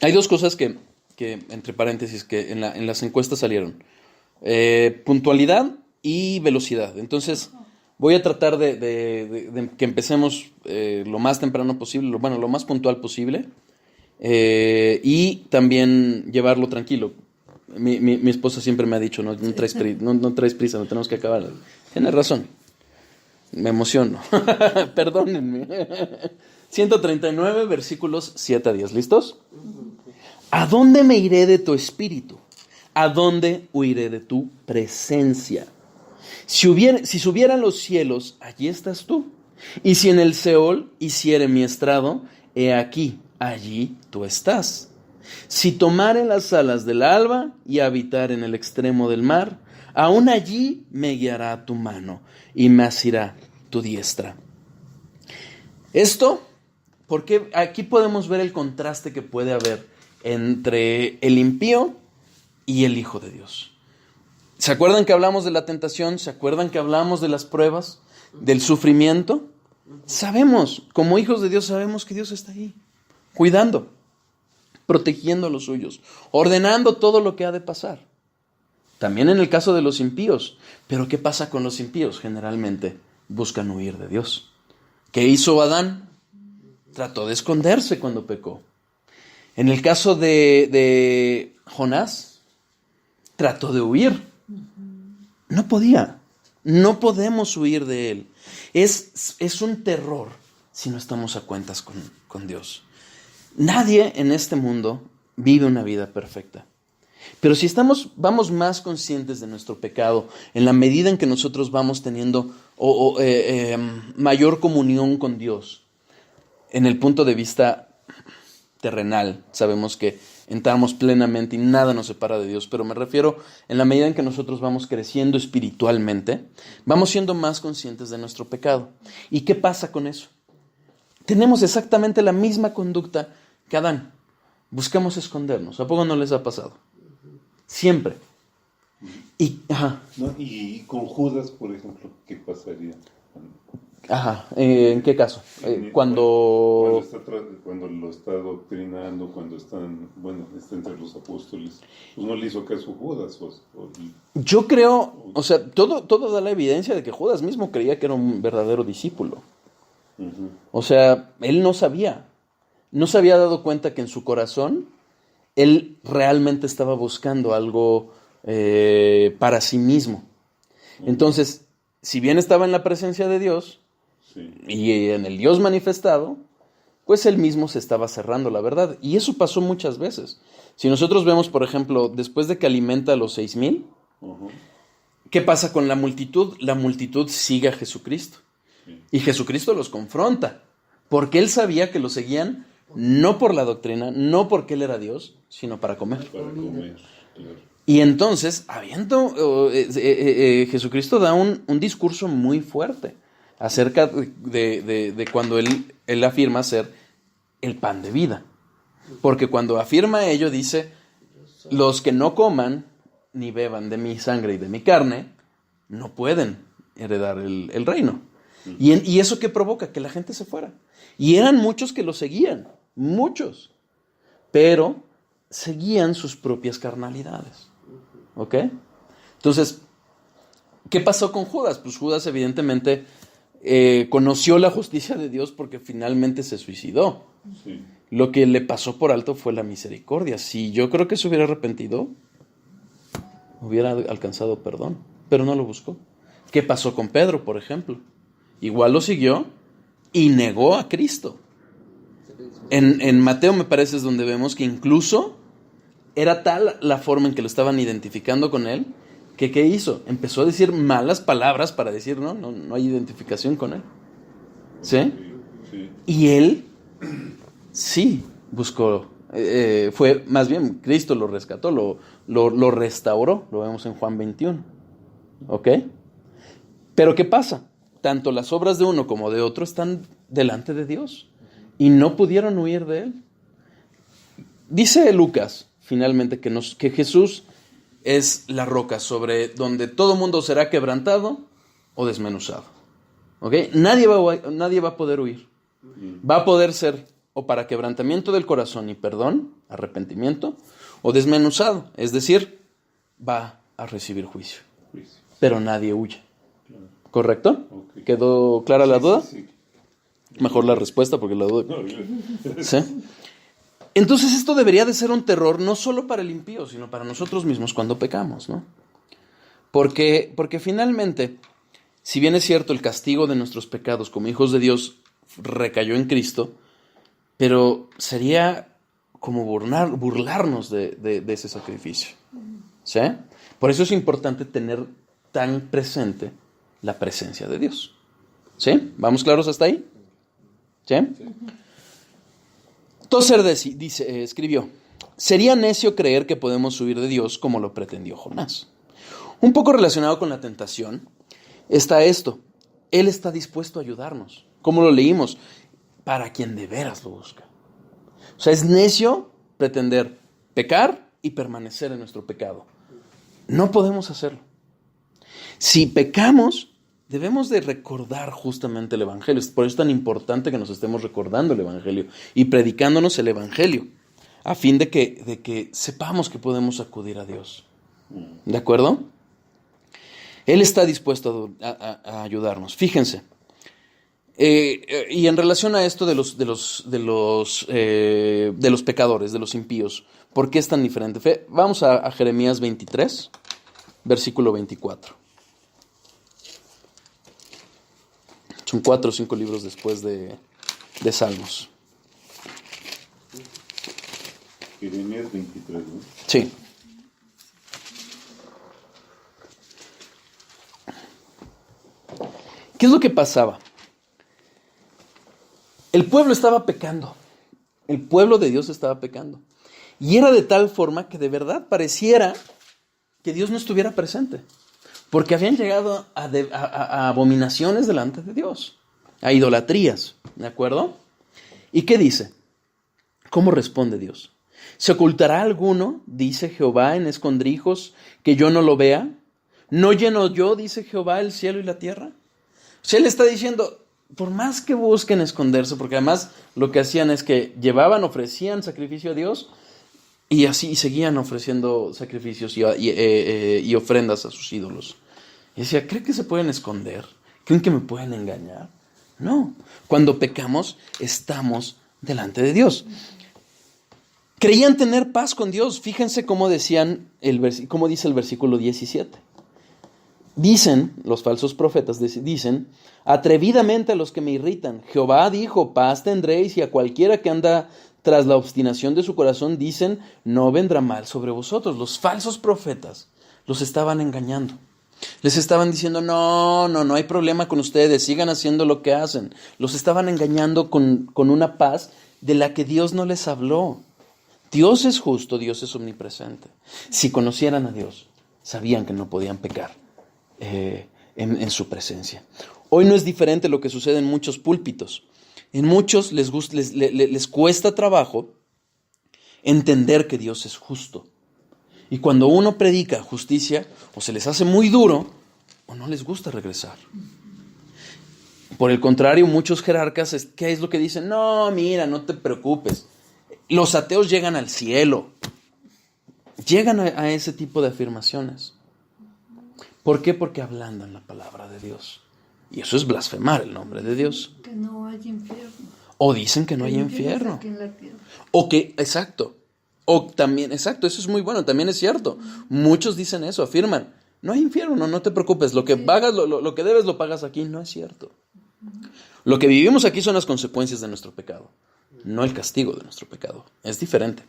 Hay dos cosas que entre paréntesis, que en las encuestas salieron. Puntualidad y velocidad. Entonces, voy a tratar de que empecemos lo más temprano posible, lo más puntual posible, y también llevarlo tranquilo. Mi esposa siempre me ha dicho, no traes prisa, no tenemos que acabar. Tienes razón. Me emociono. Perdónenme. 139 versículos 7 a 10. ¿Listos? ¿A dónde me iré de tu espíritu? ¿A dónde huiré de tu presencia? Si subiera a los cielos, allí estás tú. Y si en el Seol hiciere mi estrado, he aquí, allí tú estás. Si tomare las alas del alba y habitar en el extremo del mar, aún allí me guiará tu mano y me asirá tu diestra. Esto, porque aquí podemos ver el contraste que puede haber entre el impío y el Hijo de Dios. ¿Se acuerdan que hablamos de la tentación? ¿Se acuerdan que hablamos de las pruebas? ¿Del sufrimiento? Sabemos, como hijos de Dios, sabemos que Dios está ahí, cuidando, protegiendo a los suyos, ordenando todo lo que ha de pasar. También en el caso de los impíos. Pero ¿qué pasa con los impíos? Generalmente buscan huir de Dios. ¿Qué hizo Adán? Trató de esconderse cuando pecó. En el caso de Jonás, trató de huir. No podía. No podemos huir de él. Es un terror si no estamos a cuentas con Dios. Nadie en este mundo vive una vida perfecta. Pero si vamos más conscientes de nuestro pecado, en la medida en que nosotros vamos teniendo mayor comunión con Dios, en el punto de vista terrenal, sabemos que entramos plenamente y nada nos separa de Dios, pero me refiero en la medida en que nosotros vamos creciendo espiritualmente, vamos siendo más conscientes de nuestro pecado. ¿Y qué pasa con eso? Tenemos exactamente la misma conducta que Adán. Buscamos escondernos. ¿A poco no les ha pasado? Siempre. Y con Judas, por ejemplo, ¿qué pasaría? ¿En qué caso? Cuando lo está doctrinando, cuando está entre los apóstoles, pues no le hizo caso a Judas. Yo creo, todo da la evidencia de que Judas mismo creía que era un verdadero discípulo. Uh-huh. O sea, él no se había dado cuenta que en su corazón él realmente estaba buscando algo para sí mismo. Entonces, si bien estaba en la presencia de Dios, sí, y en el Dios manifestado, pues él mismo se estaba cerrando la verdad. Y eso pasó muchas veces. Si nosotros vemos, por ejemplo, después de que alimenta a los 6,000, uh-huh, ¿qué pasa con la multitud? La multitud sigue a Jesucristo. sí. Y Jesucristo los confronta, porque él sabía que lo seguían no por la doctrina, no porque él era Dios, sino para comer. Para comer, claro. Y entonces, Jesucristo da un discurso muy fuerte acerca de cuando él afirma ser el pan de vida. Porque cuando afirma ello, dice, los que no coman ni beban de mi sangre y de mi carne, no pueden heredar el reino. ¿Y eso qué provoca? Que la gente se fuera. Y eran muchos que lo seguían, muchos. Pero seguían sus propias carnalidades. ¿Ok? Entonces, ¿qué pasó con Judas? Pues Judas evidentemente conoció la justicia de Dios porque finalmente se suicidó. Sí. Lo que le pasó por alto fue la misericordia. Si yo creo que se hubiera arrepentido, hubiera alcanzado perdón, pero no lo buscó. ¿Qué pasó con Pedro, por ejemplo? Igual lo siguió y negó a Cristo. En Mateo me parece es donde vemos que incluso era tal la forma en que lo estaban identificando con él, que ¿qué hizo? Empezó a decir malas palabras para decir, no hay identificación con él. ¿Sí? Sí. Y él sí buscó, fue más bien, Cristo lo rescató, lo restauró, lo vemos en Juan 21. ¿Ok? Pero ¿qué pasa? Tanto las obras de uno como de otro están delante de Dios y no pudieron huir de él. Dice Lucas, finalmente, que Jesús es la roca sobre donde todo mundo será quebrantado o desmenuzado. ¿Ok? Nadie va a poder huir. Va a poder ser o para quebrantamiento del corazón y perdón, arrepentimiento, o desmenuzado, es decir, va a recibir juicio. Pero nadie huye. ¿Correcto? Okay. ¿Quedó clara la duda? Sí. Mejor la respuesta porque la duda. No, ¿Sí? Entonces esto debería de ser un terror no solo para el impío, sino para nosotros mismos cuando pecamos, ¿no? Porque finalmente, si bien es cierto el castigo de nuestros pecados como hijos de Dios recayó en Cristo, pero sería como burlarnos de ese sacrificio. ¿Sí? Por eso es importante tener tan presente la presencia de Dios. ¿Sí? ¿Vamos claros hasta ahí? ¿Sí? Tozer escribió: sería necio creer que podemos huir de Dios como lo pretendió Jonás. Un poco relacionado con la tentación está esto: Él está dispuesto a ayudarnos, como lo leímos, para quien de veras lo busca. O sea, es necio pretender pecar y permanecer en nuestro pecado. No podemos hacerlo. Si pecamos, debemos de recordar justamente el Evangelio. Por eso es tan importante que nos estemos recordando el Evangelio y predicándonos el Evangelio, a fin de que sepamos que podemos acudir a Dios. ¿De acuerdo? Él está dispuesto a ayudarnos. Fíjense. Y en relación a esto de los pecadores, de los impíos, ¿por qué es tan diferente? Vamos a Jeremías 23, versículo 24. Son 4 o 5 libros después de Salmos. Jeremías 23, ¿no? Sí. ¿Qué es lo que pasaba? El pueblo estaba pecando. El pueblo de Dios estaba pecando. Y era de tal forma que de verdad pareciera que Dios no estuviera presente. Porque habían llegado a abominaciones delante de Dios. A idolatrías. ¿De acuerdo? ¿Y qué dice? ¿Cómo responde Dios? ¿Se ocultará alguno, dice Jehová, en escondrijos, que yo no lo vea? ¿No lleno yo, dice Jehová, el cielo y la tierra? O sea, él está diciendo, por más que busquen esconderse, porque además lo que hacían es que ofrecían sacrificio a Dios, y así seguían ofreciendo sacrificios y ofrendas a sus ídolos. Y decía, ¿creen que se pueden esconder? ¿Creen que me pueden engañar? No. Cuando pecamos, estamos delante de Dios. Creían tener paz con Dios. Fíjense cómo cómo dice el versículo 17. Dicen, los falsos profetas dicen, atrevidamente a los que me irritan, Jehová dijo, paz tendréis, y a cualquiera que anda tras la obstinación de su corazón, dicen, no vendrá mal sobre vosotros. Los falsos profetas los estaban engañando. Les estaban diciendo, no hay problema con ustedes, sigan haciendo lo que hacen. Los estaban engañando con una paz de la que Dios no les habló. Dios es justo, Dios es omnipresente. Si conocieran a Dios, sabían que no podían pecar en su presencia. Hoy no es diferente lo que sucede en muchos púlpitos. En muchos les cuesta trabajo entender que Dios es justo. Y cuando uno predica justicia, o se les hace muy duro, o no les gusta regresar. Por el contrario, muchos jerarcas, ¿qué es lo que dicen? No, mira, no te preocupes. Los ateos llegan al cielo. Llegan a ese tipo de afirmaciones. ¿Por qué? Porque ablandan la palabra de Dios. Y eso es blasfemar el nombre de Dios. Que no hay infierno. O dicen que no hay infierno. Aquí en la tierra. O que, exacto. O también, exacto, eso es muy bueno, también es cierto. Muchos dicen eso, afirman, no hay infierno, no te preocupes, lo que pagas, lo que debes lo pagas aquí. No es cierto. Lo que vivimos aquí son las consecuencias de nuestro pecado, no el castigo de nuestro pecado. Es diferente.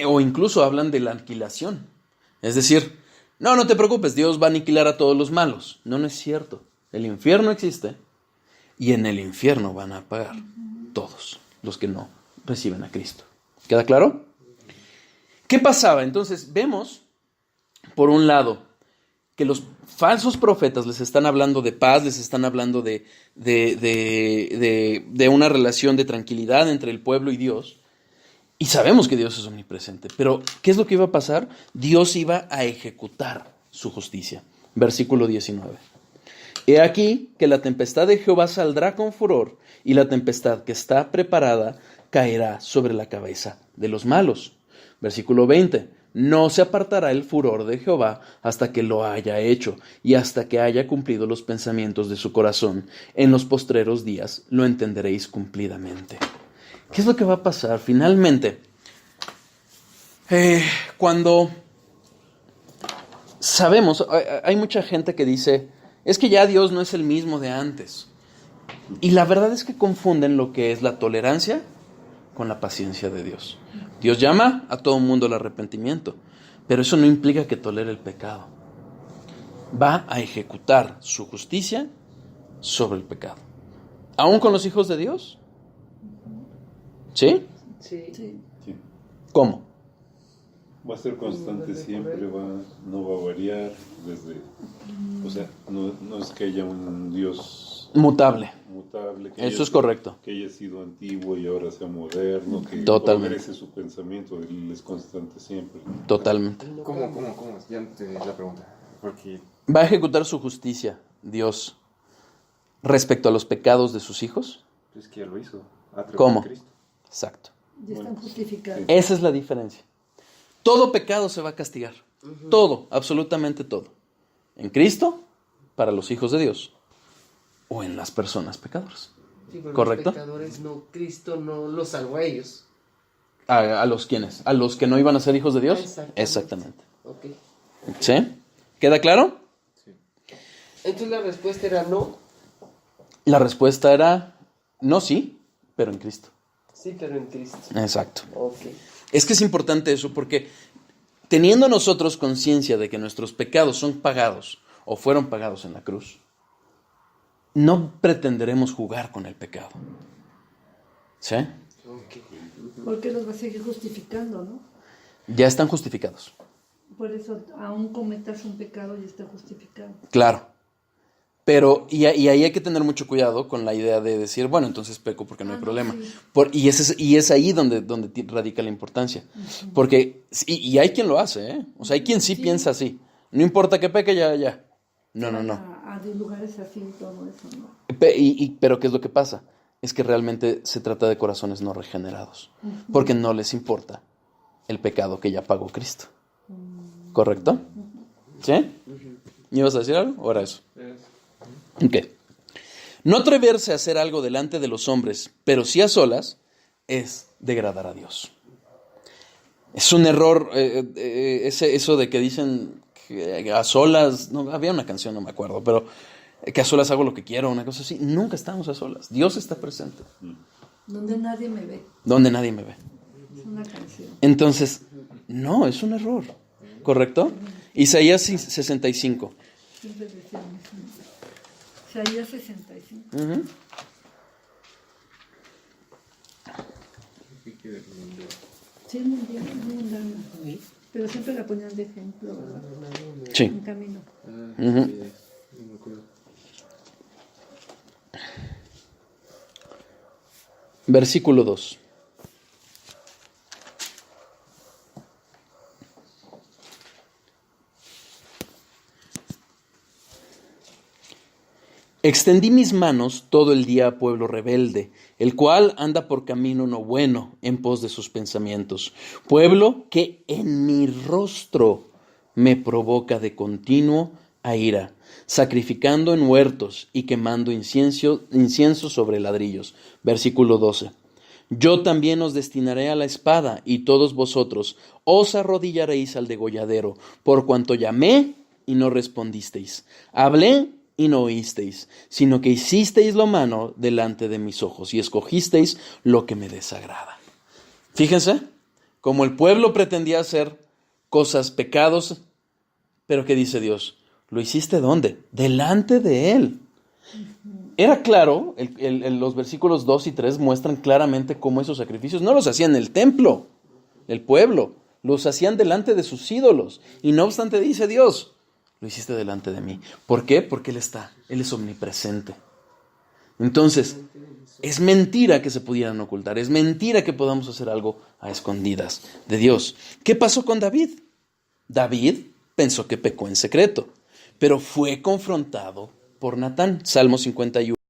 O incluso hablan de la aniquilación. Es decir, no te preocupes, Dios va a aniquilar a todos los malos. No es cierto. El infierno existe y en el infierno van a pagar todos los que no reciben a Cristo. ¿Queda claro? ¿Qué pasaba? Entonces vemos, por un lado, que los falsos profetas les están hablando de paz, les están hablando de una relación de tranquilidad entre el pueblo y Dios. Y sabemos que Dios es omnipresente. Pero, ¿qué es lo que iba a pasar? Dios iba a ejecutar su justicia. Versículo 19. He aquí que la tempestad de Jehová saldrá con furor, y la tempestad que está preparada caerá sobre la cabeza de los malos. Versículo 20. No se apartará el furor de Jehová hasta que lo haya hecho, y hasta que haya cumplido los pensamientos de su corazón. En los postreros días lo entenderéis cumplidamente. ¿Qué es lo que va a pasar? Finalmente, cuando sabemos, hay mucha gente que dice, es que ya Dios no es el mismo de antes. Y la verdad es que confunden lo que es la tolerancia con la paciencia de Dios. Dios llama a todo mundo al arrepentimiento, pero eso no implica que tolere el pecado. Va a ejecutar su justicia sobre el pecado. ¿Aún con los hijos de Dios? ¿Sí? Sí. Sí. ¿Cómo? Va a ser constante siempre, no va a variar o sea, no es que haya un Dios Mutable. que Eso es correcto. Que haya sido antiguo y ahora sea moderno, que Totalmente. progrese su pensamiento, él es constante siempre. Totalmente. ¿Cómo? Ya no entendí la pregunta. Porque Va a ejecutar su justicia, Dios, respecto a los pecados de sus hijos. es que ya lo hizo. A través ¿Cómo? de Cristo. Exacto. Ya están justificados. Esa es la diferencia. Todo pecado se va a castigar. Todo, absolutamente todo. En Cristo, para los hijos de Dios, o en las personas pecadoras. Sí, pero ¿Correcto? los pecadores Cristo no los salvó a ellos. ¿A los quiénes? ¿A los que no iban a ser hijos de Dios? Exactamente. Exactamente. Ok. ¿Sí? ¿Queda claro? Sí. Entonces la respuesta era no. La respuesta era, no, sí, pero en Cristo. Sí, pero en Cristo. Exacto. Ok. Es que es importante eso porque teniendo nosotros conciencia de que nuestros pecados son pagados o fueron pagados en la cruz, no pretenderemos jugar con el pecado. ¿Sí? Ok. Porque los va a seguir justificando, ¿no? Ya están justificados. Por eso, aún cometas un pecado y está justificado. Claro. Pero, y ahí hay que tener mucho cuidado con la idea de decir, bueno, entonces peco porque no hay no, problema. sí. Y es ahí donde radica la importancia. Porque, y hay quien lo hace, ¿eh? O sea, hay quien sí piensa así. No importa que peque, ya. No. A de lugares así y todo eso, ¿no? Pero ¿qué es lo que pasa? Es que realmente se trata de corazones no regenerados. Porque no les importa el pecado que ya pagó Cristo. ¿Correcto? ¿Sí? ¿Ibas a decir algo? ¿O era eso? Ok. No atreverse a hacer algo delante de los hombres, pero sí a solas, es degradar a Dios. Es un error eso de que dicen que a solas, no, había una canción, no me acuerdo, pero que a solas hago lo que quiero, una cosa así. Nunca estamos a solas. Dios está presente. Donde nadie me ve. Donde nadie me ve. Es una canción. Entonces, no, es un error. ¿Correcto? Isaías 65. Siempre decíamos. Isaías 65. Uh-huh. Sí, es mundial, pero siempre la ponían de ejemplo, ¿verdad? Sí. En camino. Uh-huh. No me acuerdo. Versículo 2. Extendí mis manos todo el día a pueblo rebelde, el cual anda por camino no bueno en pos de sus pensamientos. Pueblo que en mi rostro me provoca de continuo a ira, sacrificando en huertos y quemando incienso sobre ladrillos. Versículo 12. Yo también os destinaré a la espada, y todos vosotros os arrodillaréis al degolladero, por cuanto llamé y no respondisteis. Hablé y no oísteis, sino que hicisteis lo malo delante de mis ojos, y escogisteis lo que me desagrada. Fíjense, como el pueblo pretendía hacer cosas, pecados, pero ¿qué dice Dios? ¿Lo hiciste dónde? Delante de Él. Era claro, los versículos 2 y 3 muestran claramente cómo esos sacrificios no los hacían en el templo, el pueblo, los hacían delante de sus ídolos. Y no obstante dice Dios, lo hiciste delante de mí. ¿Por qué? Porque Él es omnipresente. Entonces, es mentira que se pudieran ocultar, es mentira que podamos hacer algo a escondidas de Dios. ¿Qué pasó con David? David pensó que pecó en secreto, pero fue confrontado por Natán. Salmo 51.